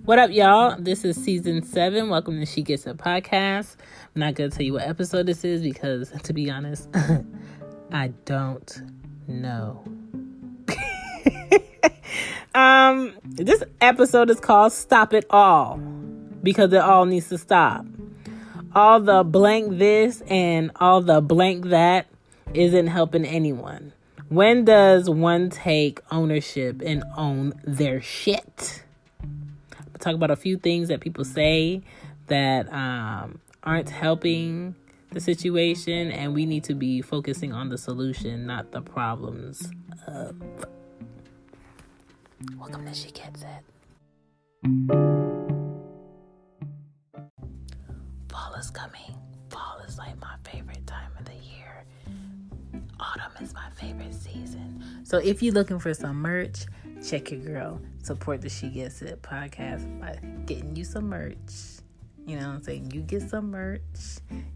What up, y'all? This is season 7. Welcome to She Gets It podcast. I'm not going to tell you what episode this is because, to be honest, I don't know. This episode is called Stop It All because it all needs to stop. All the blank this and all the blank that isn't helping anyone. When does one take ownership and own their shit? Talk about a few things that people say that aren't helping the situation, and we need to be focusing on the solution, not the problems. Welcome to She Gets It. Fall is coming. Fall is like my favorite time of the year. Autumn is my favorite season. So if you're looking for some merch, check your girl. Support the She Gets It podcast by getting you some merch. You know what I'm saying? You get some merch,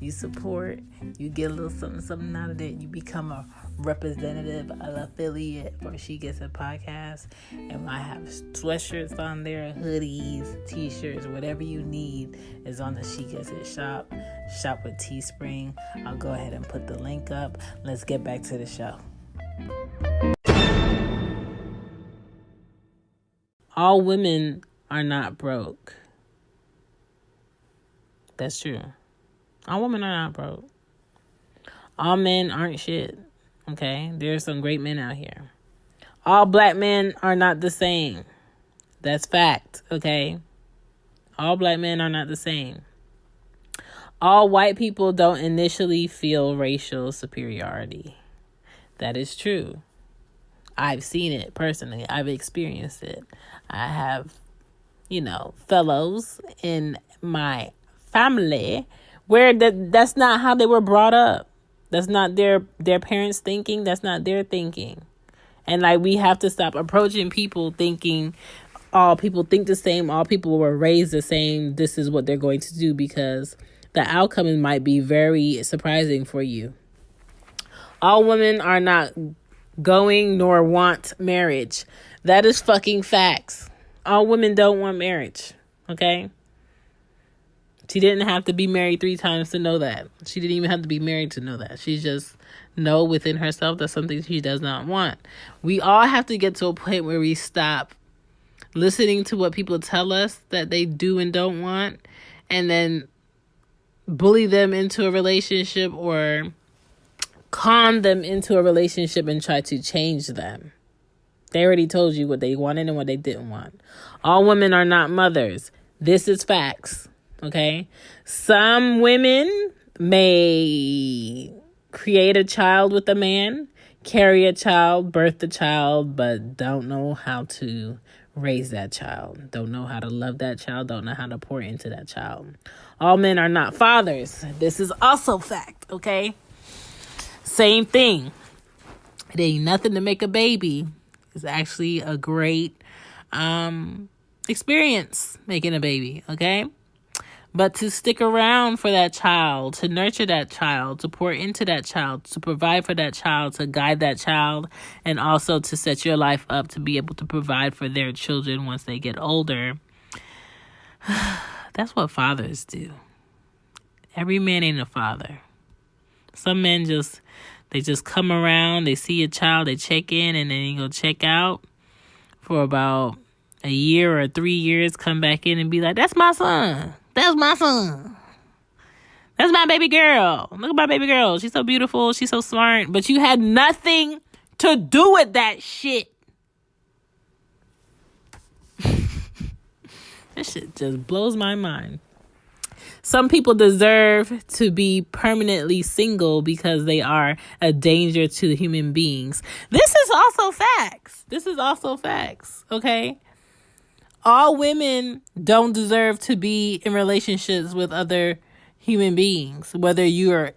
you support, you get a little something out of it. You become a representative, an affiliate for She Gets It podcast. And I have sweatshirts on there, hoodies, t-shirts, whatever you need is on the She Gets It shop. Shop with Teespring. I'll go ahead and put the link up. Let's get back to the show. All women are not broke. That's true. All women are not broke. All men aren't shit. Okay? There's some great men out here. All black men are not the same. That's fact. Okay? All black men are not the same. All white people don't initially feel racial superiority. That is true. I've seen it personally. I've experienced it. I have, fellows in my family where that's not how they were brought up. That's not their parents' thinking. That's not their thinking. And we have to stop approaching people thinking all people think the same. All people were raised the same. This is what they're going to do, because the outcome might be very surprising for you. All women are not going nor want marriage. That is fucking facts. All women don't want marriage. Okay? She didn't have to be married 3 times to know that. She didn't even have to be married to know that. She just know within herself that's something she does not want. We all have to get to a point where we stop listening to what people tell us that they do and don't want, and then bully them into a relationship or con them into a relationship and try to change them. They already told you what they wanted and what they didn't want. All women are not mothers. This is facts. Okay? Some women may create a child with a man, carry a child, birth the child, but don't know how to raise that child. Don't know how to love that child. Don't know how to pour into that child. All men are not fathers. This is also fact. Okay? Same thing. It ain't nothing to make a baby. It's actually a great experience making a baby, okay? But to stick around for that child, to nurture that child, to pour into that child, to provide for that child, to guide that child, and also to set your life up to be able to provide for their children once they get older. That's what fathers do. Every man ain't a father. Some men just come around, they see a child, they check in, and then you go check out for about a year or 3 years, come back in and be like, that's my son. That's my son. That's my baby girl. Look at my baby girl. She's so beautiful. She's so smart. But you had nothing to do with that shit. This shit just blows my mind. Some people deserve to be permanently single because they are a danger to human beings. This is also facts. Okay? All women don't deserve to be in relationships with other human beings. Whether you're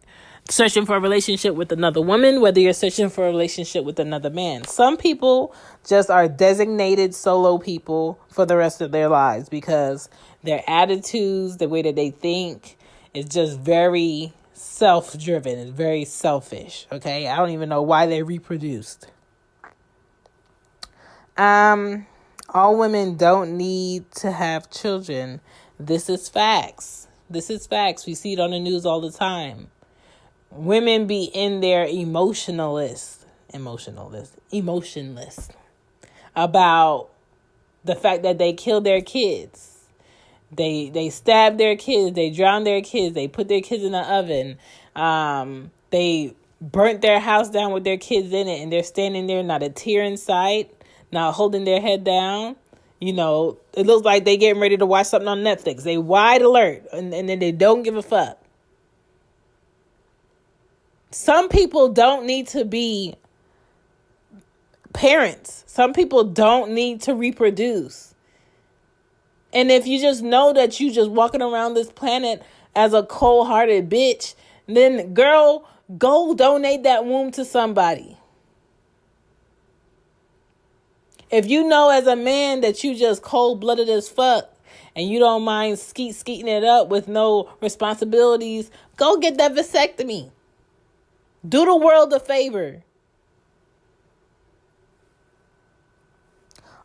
searching for a relationship with another woman, whether you're searching for a relationship with another man. Some people just are designated solo people for the rest of their lives because their attitudes, the way that they think is just very self-driven. It's very selfish, okay? I don't even know why they reproduced. All women don't need to have children. This is facts. This is facts. We see it on the news all the time. Women be in there emotionless about the fact that they killed their kids. They stab their kids. They drown their kids. They put their kids in the oven. They burnt their house down with their kids in it, and they're standing there, not a tear in sight, not holding their head down. You know, it looks like they getting ready to watch something on Netflix. They wide alert, and then they don't give a fuck. Some people don't need to be parents. Some people don't need to reproduce. And if you just know that you just walking around this planet as a cold-hearted bitch, then girl, go donate that womb to somebody. If you know as a man that you just cold-blooded as fuck and you don't mind skeeting it up with no responsibilities, go get that vasectomy. Do the world a favor.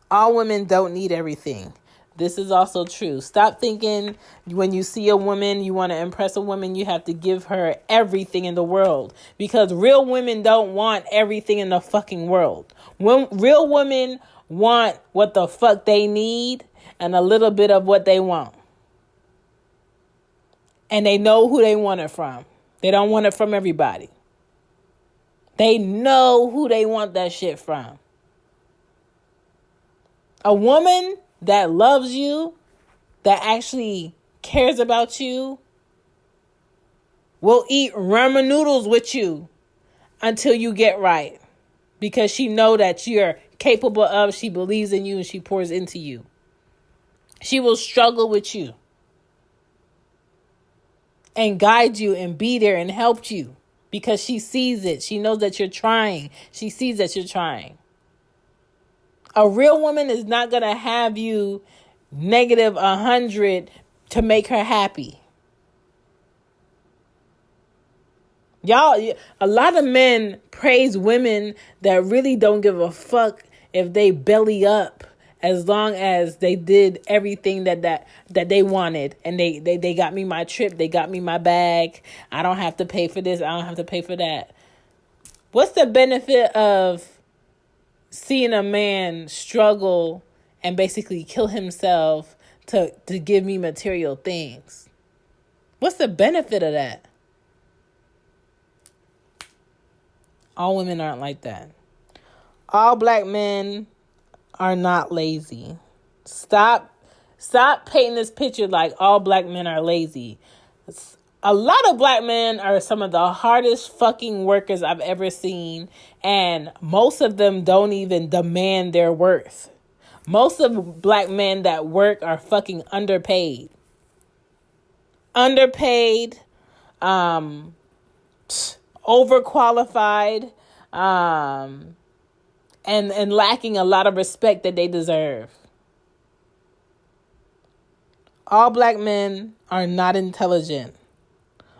All women don't need everything. This is also true. Stop thinking when you see a woman, you want to impress a woman, you have to give her everything in the world. Because real women don't want everything in the fucking world. When real women want what the fuck they need and a little bit of what they want. And they know who they want it from. They don't want it from everybody. They know who they want that shit from. A woman that loves you, that actually cares about you, will eat ramen noodles with you until you get right. Because she know that you're capable of, she believes in you, and she pours into you. She will struggle with you and guide you and be there and help you because she sees it. She knows that you're trying. She sees that you're trying. A real woman is not going to have you negative 100 to make her happy. Y'all, a lot of men praise women that really don't give a fuck if they belly up, as long as they did everything that they wanted. And they got me my trip. They got me my bag. I don't have to pay for this. I don't have to pay for that. What's the benefit of seeing a man struggle and basically kill himself to give me material things? What's the benefit of that? All women aren't like that. All black men are not lazy. Stop painting this picture like all black men are lazy. A lot of black men are some of the hardest fucking workers I've ever seen, and most of them don't even demand their worth. Most of black men that work are fucking underpaid. Underpaid, overqualified, and lacking a lot of respect that they deserve. All black men are not intelligent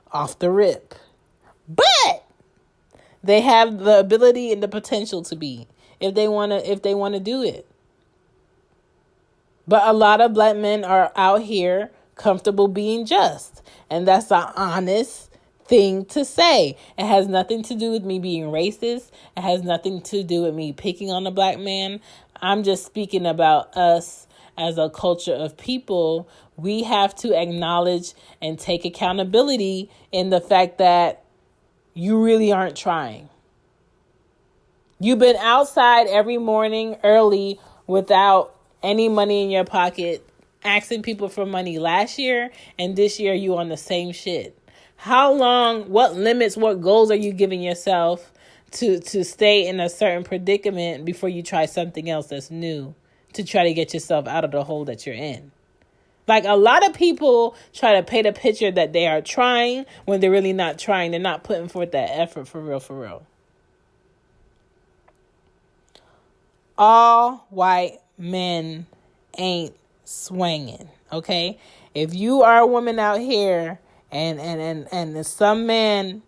off the rip, but they have the ability and the potential to be if they want to do it. But a lot of black men are out here comfortable being just, and that's an honest thing to say. It has nothing to do with me being racist. It has nothing to do with me picking on a black man. I'm just speaking about us as a culture of people. We have to acknowledge and take accountability in the fact that you really aren't trying. You've been outside every morning early without any money in your pocket, asking people for money last year, and this year you on the same shit. How long, what limits, what goals are you giving yourself to stay in a certain predicament before you try something else that's new to try to get yourself out of the hole that you're in? Like, a lot of people try to paint a picture that they are trying when they're really not trying. They're not putting forth that effort for real. All white men ain't swinging, okay? If you are a woman out here and some man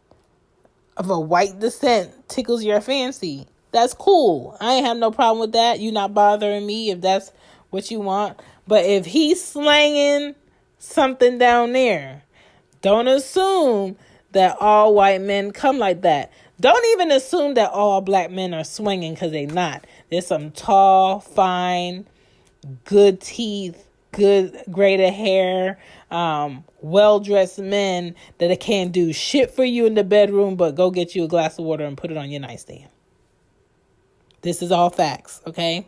of a white descent tickles your fancy, that's cool. I ain't have no problem with that. You not bothering me if that's what you want. But if he's slanging something down there, don't assume that all white men come like that. Don't even assume that all black men are swinging, because they not. There's some tall, fine, good teeth, good braided hair, well-dressed men that can't do shit for you in the bedroom but go get you a glass of water and put it on your nightstand. This is all facts, okay?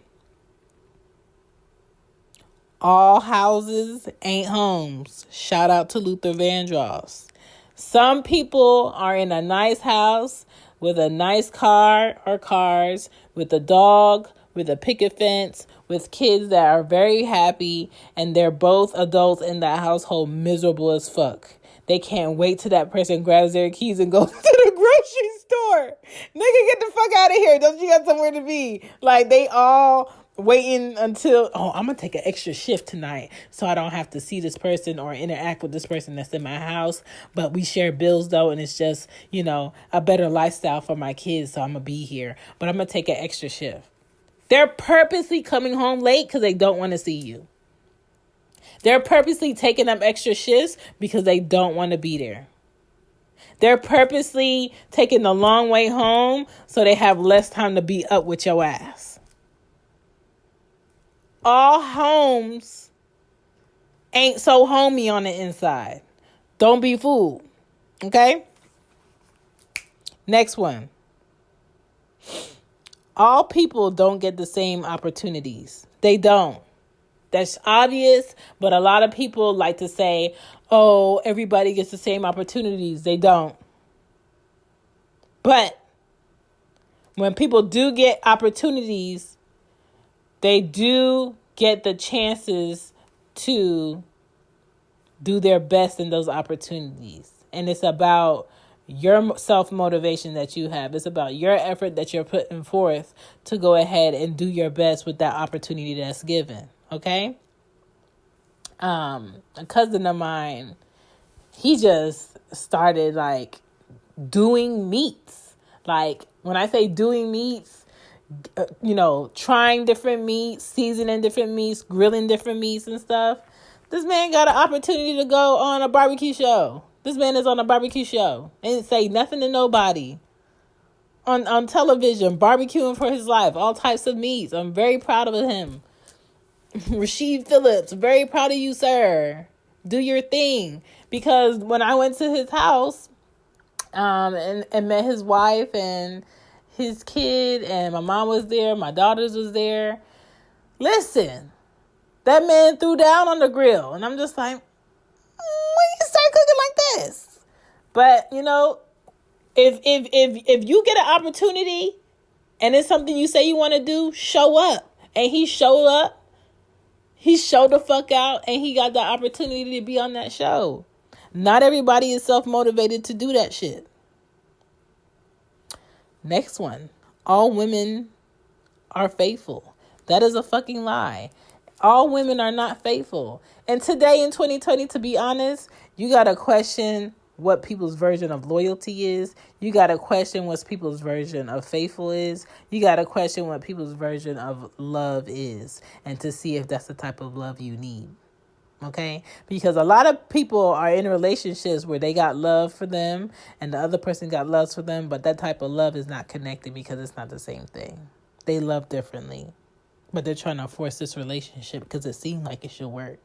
All houses ain't homes. Shout out to Luther Vandross. Some people are in a nice house with a nice car or cars, with a dog, with a picket fence, with kids that are very happy, and they're both adults in that household miserable as fuck. They can't wait till that person grabs their keys and goes to the grocery store. Nigga, get the fuck out of here. Don't you got somewhere to be? Like, they all waiting until, I'm going to take an extra shift tonight so I don't have to see this person or interact with this person that's in my house. But we share bills, though, and it's just, a better lifestyle for my kids, so I'm going to be here. But I'm going to take an extra shift. They're purposely coming home late because they don't want to see you. They're purposely taking up extra shifts because they don't want to be there. They're purposely taking the long way home so they have less time to be up with your ass. All homes ain't so homey on the inside. Don't be fooled. Okay? Next one. All people don't get the same opportunities. They don't. That's obvious, but a lot of people like to say, oh, everybody gets the same opportunities. They don't. But when people do get opportunities, they do get the chances to do their best in those opportunities. And it's about your self-motivation that you have. It's about your effort that you're putting forth to go ahead and do your best with that opportunity that's given. Okay? A cousin of mine, he just started doing meats. Like, when I say doing meats, trying different meats, seasoning different meats, grilling different meats and stuff. This man got an opportunity to go on a barbecue show. This man is on a barbecue show and say nothing to nobody. On television, barbecuing for his life, all types of meats. I'm very proud of him. Rasheed Phillips, very proud of you, sir. Do your thing. Because when I went to his house and met his wife and his kid, and my mom was there, my daughters was there. Listen, that man threw down on the grill. And I'm just like, when you start cooking like this? But, if you get an opportunity and it's something you say you want to do, show up. And he showed up. He showed the fuck out, and he got the opportunity to be on that show. Not everybody is self-motivated to do that shit. Next one. All women are faithful. That is a fucking lie. All women are not faithful. And today in 2020, to be honest, you got to question what people's version of loyalty is. You got to question what people's version of faithful is. You got to question what people's version of love is, and to see if that's the type of love you need. Okay? Because a lot of people are in relationships where they got love for them and the other person got love for them, but that type of love is not connected because it's not the same thing. They love differently, but they're trying to force this relationship because it seems like it should work.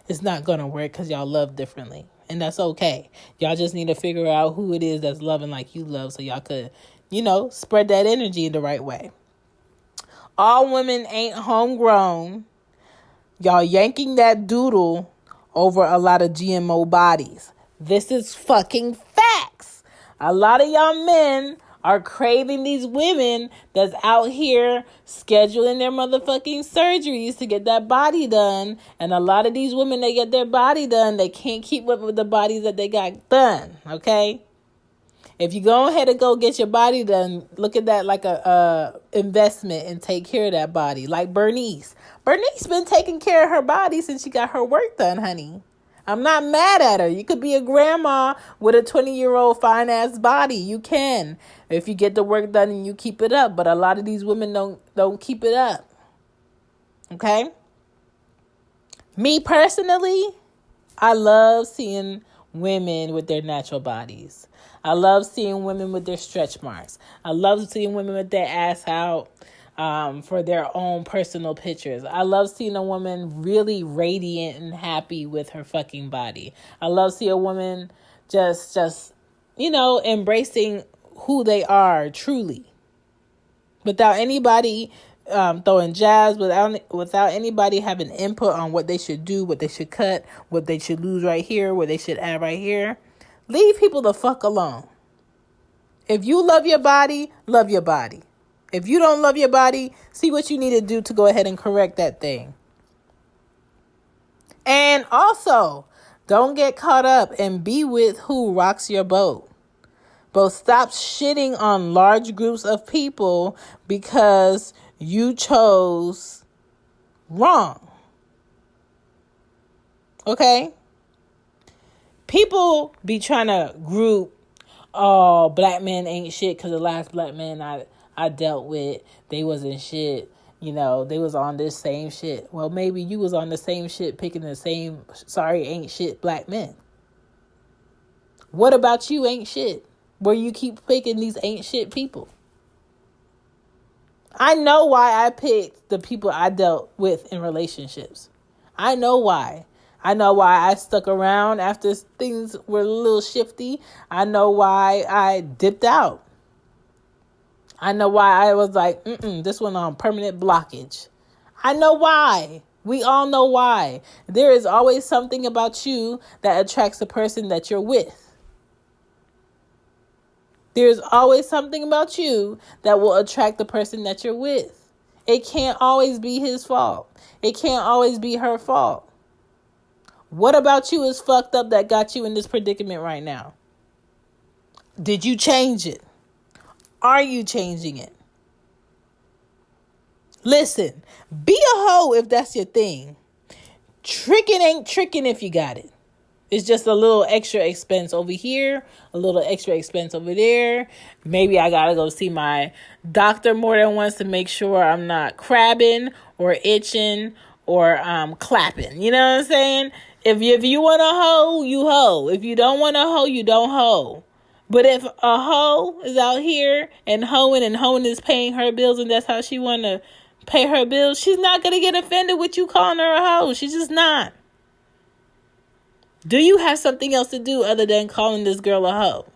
It's not going to work because y'all love differently. And that's okay. Y'all just need to figure out who it is that's loving like you love so y'all could, spread that energy the right way. All women ain't homegrown. Y'all yanking that doodle over a lot of GMO bodies. This is fucking facts. A lot of y'all men are craving these women that's out here scheduling their motherfucking surgeries to get that body done. And a lot of these women, they get their body done, they can't keep up with the bodies that they got done, okay? If you go ahead and go get your body done, look at that like a investment and take care of that body. Like Bernice. Bernice been taking care of her body since she got her work done, honey. I'm not mad at her. You could be a grandma with a 20-year-old fine-ass body. You can, if you get the work done and you keep it up. But a lot of these women don't keep it up. Okay? Me personally, I love seeing women with their natural bodies. I love seeing women with their stretch marks. I love seeing women with their ass out for their own personal pictures. I love seeing a woman really radiant and happy with her fucking body. I love seeing a woman just embracing who they are truly, without anybody throwing jabs, without anybody having input on what they should do, what they should cut, what they should lose right here, what they should add right here. Leave people the fuck alone. If you love your body, love your body. If you don't love your body, see what you need to do to go ahead and correct that thing. And also, don't get caught up and be with who rocks your boat. But stop shitting on large groups of people because you chose wrong. Okay? People be trying to group, oh, black men ain't shit because the last black man I dealt with, they wasn't shit. They was on this same shit. Well, maybe you was on the same shit picking the same ain't shit black men. What about you ain't shit? Where you keep picking these ain't shit people. I know why I picked the people I dealt with in relationships. I know why. I know why I stuck around after things were a little shifty. I know why I dipped out. I know why I was like, this one on permanent blockage. I know why. We all know why. There is always something about you that attracts the person that you're with. There's always something about you that will attract the person that you're with. It can't always be his fault. It can't always be her fault. What about you is fucked up that got you in this predicament right now? Did you change it? Are you changing it? Listen, be a hoe if that's your thing. Tricking ain't tricking if you got it. It's just a little extra expense over here, a little extra expense over there. Maybe I gotta go see my doctor more than once to make sure I'm not crabbing or itching or clapping. You know what I'm saying? If you want a hoe, you hoe. If you don't want a hoe, you don't hoe. But if a hoe is out here and hoeing is paying her bills and that's how she want to pay her bills, she's not going to get offended with you calling her a hoe. She's just not. Do you have something else to do other than calling this girl a hoe?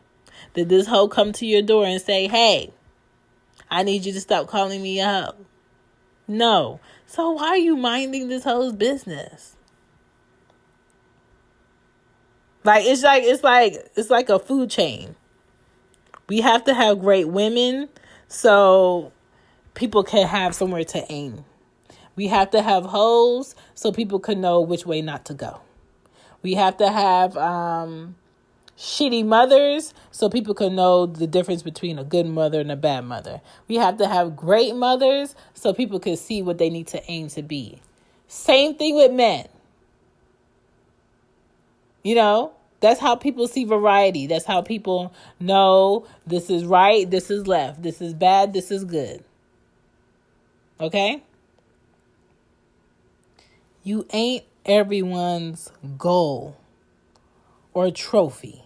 Did this hoe come to your door and say, hey, I need you to stop calling me a hoe? No. So why are you minding this hoe's business? It's like a food chain. We have to have great women so people can have somewhere to aim. We have to have hoes so people can know which way not to go. We have to have shitty mothers so people can know the difference between a good mother and a bad mother. We have to have great mothers so people can see what they need to aim to be. Same thing with men. That's how people see variety. That's how people know this is right, this is left, this is bad, this is good. Okay? You ain't everyone's goal or trophy.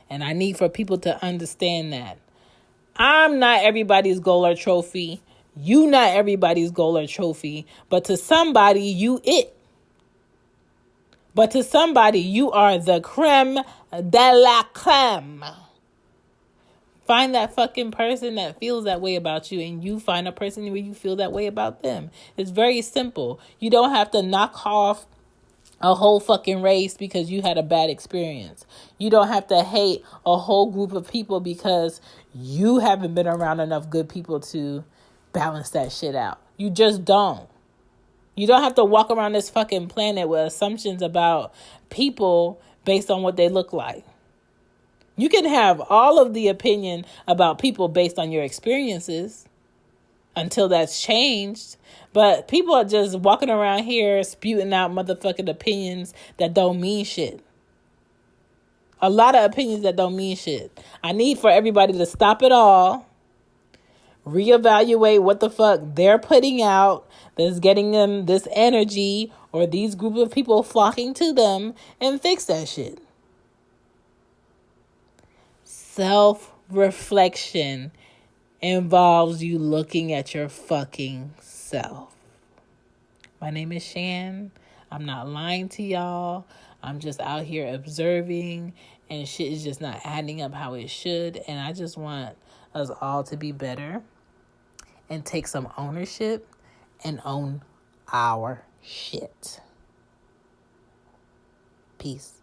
And I need for people to understand that. I'm not everybody's goal or trophy. You not everybody's goal or trophy. But to somebody, you it. But to somebody, you are the creme de la creme. Find that fucking person that feels that way about you, and you find a person where you feel that way about them. It's very simple. You don't have to knock off a whole fucking race because you had a bad experience. You don't have to hate a whole group of people because you haven't been around enough good people to balance that shit out. You just don't. You don't have to walk around this fucking planet with assumptions about people based on what they look like. You can have all of the opinion about people based on your experiences until that's changed. But people are just walking around here spewing out motherfucking opinions that don't mean shit. A lot of opinions that don't mean shit. I need for everybody to stop it all. Reevaluate what the fuck they're putting out that's getting them this energy or these group of people flocking to them, and fix that shit. Self-reflection involves you looking at your fucking self. My name is Shan. I'm not lying to y'all. I'm just out here observing, and shit is just not adding up how it should. And I just want us all to be better and take some ownership and own our shit. Peace.